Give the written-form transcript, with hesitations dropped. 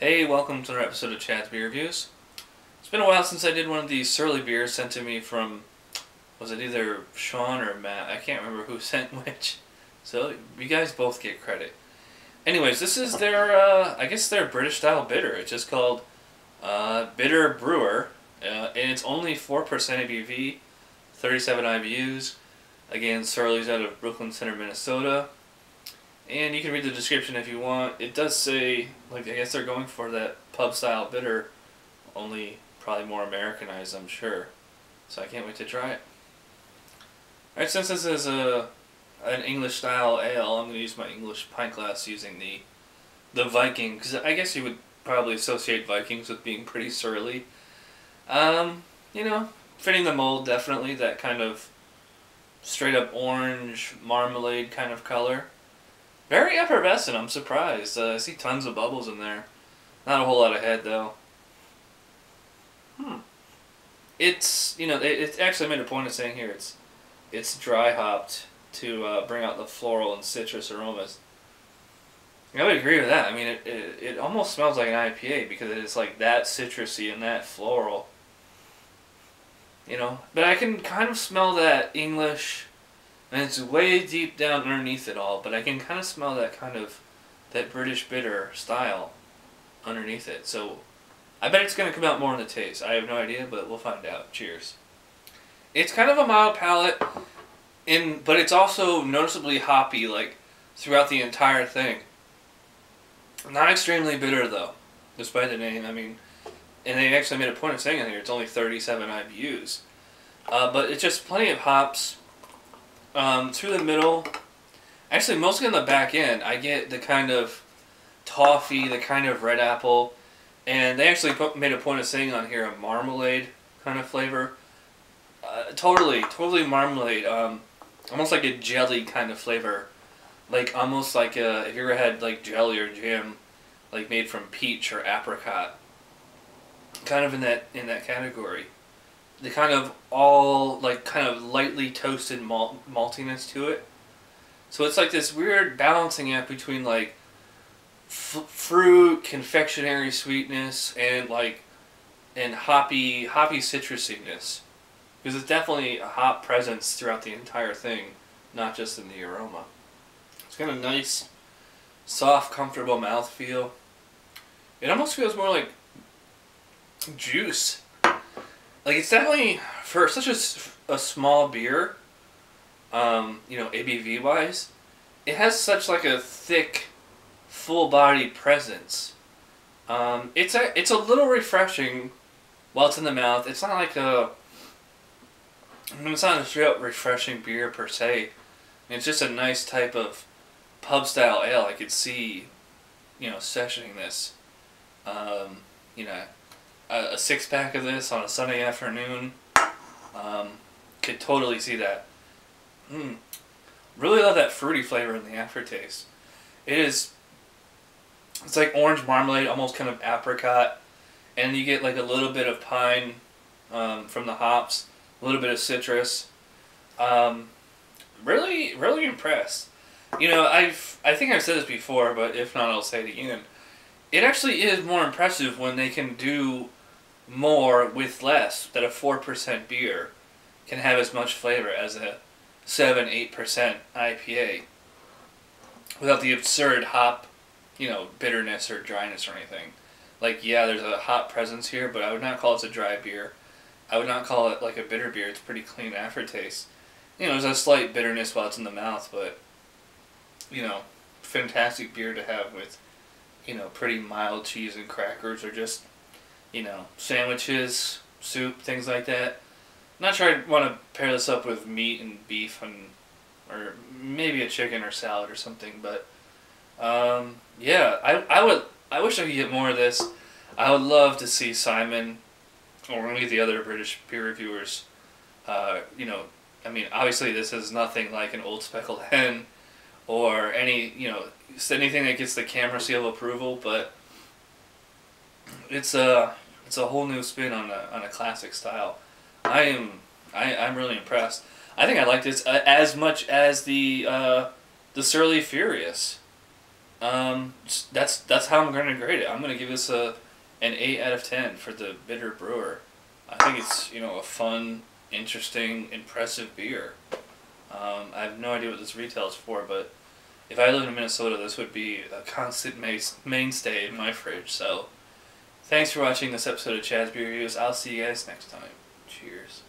Hey, welcome to another episode of Chad's Beer Reviews. It's been a while since I did one of these surly beers sent to me from, was it either Sean or Matt? I can't remember who sent which. So you guys both get credit. Anyways, this is their, I guess their British style bitter. It's just called Bitter Brewer, and it's only 4% ABV, 37 IBUs. Again, Surly's out of Brooklyn Center, Minnesota. And you can read the description if you want. It does say, like, I guess they're going for that pub style bitter, only probably more Americanized, I'm sure. So I can't wait to try it. Alright, since this is an English style ale, I'm going to use my English pint glass using the Viking, because I guess you would probably associate Vikings with being pretty surly. You know, fitting the mold, definitely, that kind of straight up orange marmalade kind of color. Very effervescent, I'm surprised. I see tons of bubbles in there. Not a whole lot of head, though. It's, you know, it's actually made a point of saying here it's dry hopped to bring out the floral and citrus aromas. I would agree with that. I mean, it almost smells like an IPA because it's like that citrusy and that floral. You know, but I can kind of smell that English. And it's way deep down underneath it all, but I can kind of smell that British bitter style underneath it. So I bet it's going to come out more in the taste. I have no idea, but we'll find out. Cheers. It's kind of a mild palate, but it's also noticeably hoppy, like, throughout the entire thing. Not extremely bitter, though, despite the name. I mean, and they actually made a point of saying in here it's only 37 IBUs. But it's just plenty of hops. Through the middle, actually mostly on the back end, I get the kind of toffee, the kind of red apple, and they actually made a point of saying on here a marmalade kind of flavor. Totally marmalade, almost like a jelly kind of flavor, like almost like if you ever had like jelly or jam, like made from peach or apricot, kind of in that category. The kind of kind of lightly toasted maltiness to it. So it's like this weird balancing act between like fruit, confectionery sweetness, and hoppy citrusiness. Because it's definitely a hop presence throughout the entire thing, not just in the aroma. It's got a nice, soft, comfortable mouthfeel. It almost feels more like juice. Like, it's definitely, for such a small beer, you know, ABV-wise, it has such, like, a thick, full-bodied presence. It's a little refreshing while it's in the mouth. It's not like it's not a straight-up refreshing beer, per se. It's just a nice type of pub-style ale. I could see, you know, sessioning this, you know, a six-pack of this on a Sunday afternoon. Could totally see that. Really love that fruity flavor in the aftertaste. It's like orange marmalade, almost kind of apricot, and you get like a little bit of pine from the hops, a little bit of citrus. Really impressed. You know, I think I've said this before, but if not, I'll say it again. It actually is more impressive when they can do more with less, that a 4% beer can have as much flavor as a 7-8% IPA without the absurd hop, you know, bitterness or dryness or anything. Like, yeah, there's a hop presence here, but I would not call it a dry beer. I would not call it like a bitter beer. It's pretty clean aftertaste. You know, there's a slight bitterness while it's in the mouth, but, you know, fantastic beer to have with, you know, pretty mild cheese and crackers, or just, you know, sandwiches, soup, things like that. I'm not sure I'd want to pair this up with meat and beef, or maybe a chicken or salad or something. But yeah, I wish I could get more of this. I would love to see Simon or any of the other British beer reviewers. You know, I mean, obviously this is nothing like an Old Speckled Hen or anything that gets the camera seal of approval, but it's a whole new spin on a classic style. I'm really impressed. I think I like this as much as the Surly Furious. That's how I'm going to grade it. I'm going to give this an 8 out of 10 for the bitter brewer. I think it's, you know, a fun, interesting, impressive beer. I have no idea what this retails for, but if I lived in Minnesota, this would be a constant mainstay in my fridge. So, thanks for watching this episode of Chad's Beer Reviews. I'll see you guys next time. Cheers.